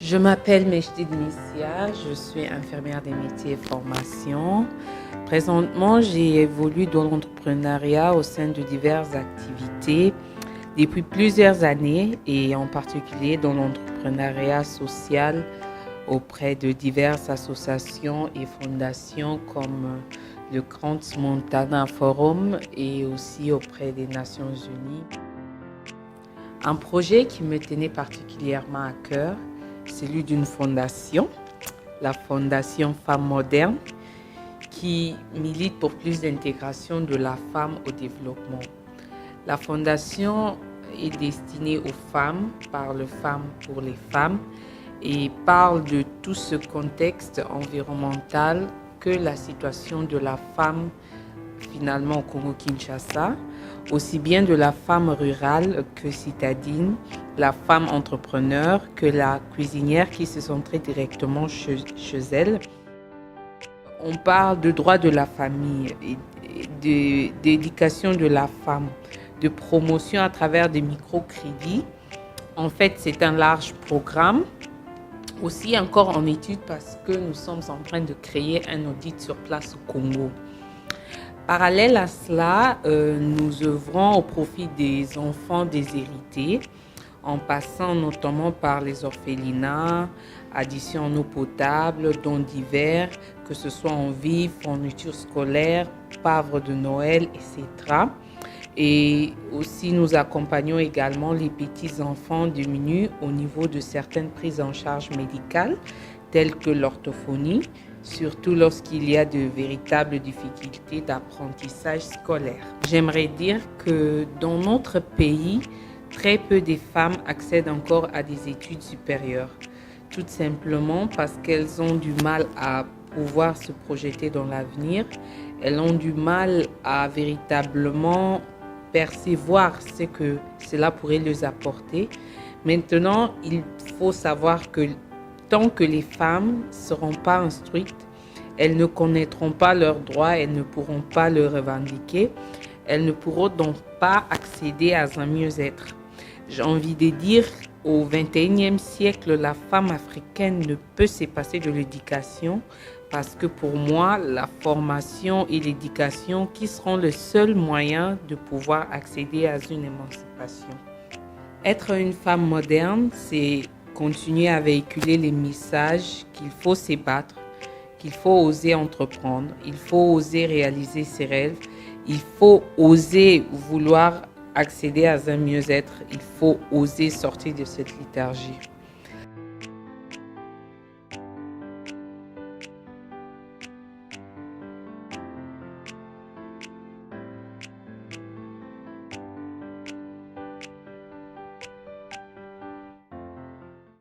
Je m'appelle Mejdi Nissia, je suis infirmière des métiers et formation. Présentement, j'évolue dans l'entrepreneuriat au sein de diverses activités depuis plusieurs années et en particulier dans l'entrepreneuriat social auprès de diverses associations et fondations comme le Grand Montana Forum et aussi auprès des Nations Unies. Un projet qui me tenait particulièrement à cœur, celui d'une fondation, la Fondation Femmes Modernes, qui milite pour plus d'intégration de la femme au développement. La fondation est destinée aux femmes, par les femmes pour les femmes, et parle de tout ce contexte environnemental que la situation de la femme finalement au Congo-Kinshasa, aussi bien de la femme rurale que citadine, la femme entrepreneur que la cuisinière qui se sent très directement chez elle. On parle de droit de la famille, d'éducation de la femme, de promotion à travers des microcrédits. En fait, c'est un large programme, aussi encore en étude parce que nous sommes en train de créer un audit sur place au Congo. Parallèle à cela, nous œuvrons au profit des enfants déshérités, en passant notamment par les orphelinats, addition en eau potable, dons divers, que ce soit en vivres, fourniture scolaire, pavres de Noël, etc. Et aussi, nous accompagnons également les petits enfants démunis au niveau de certaines prises en charge médicales, telles que l'orthophonie, surtout lorsqu'il y a de véritables difficultés d'apprentissage scolaire. J'aimerais dire que dans notre pays, très peu de femmes accèdent encore à des études supérieures, tout simplement parce qu'elles ont du mal à pouvoir se projeter dans l'avenir, elles ont du mal à véritablement percevoir ce que cela pourrait leur apporter. Maintenant, il faut savoir que tant que les femmes ne seront pas instruites, elles ne connaîtront pas leurs droits, elles ne pourront pas le revendiquer, elles ne pourront donc pas accéder à un mieux-être. J'ai envie de dire, au XXIe siècle, la femme africaine ne peut se passer de l'éducation parce que pour moi, la formation et l'éducation qui seront le seul moyen de pouvoir accéder à une émancipation. Être une femme moderne, c'est continuer à véhiculer les messages qu'il faut se battre, qu'il faut oser entreprendre, il faut oser réaliser ses rêves, il faut oser vouloir accéder à un mieux-être, il faut oser sortir de cette léthargie.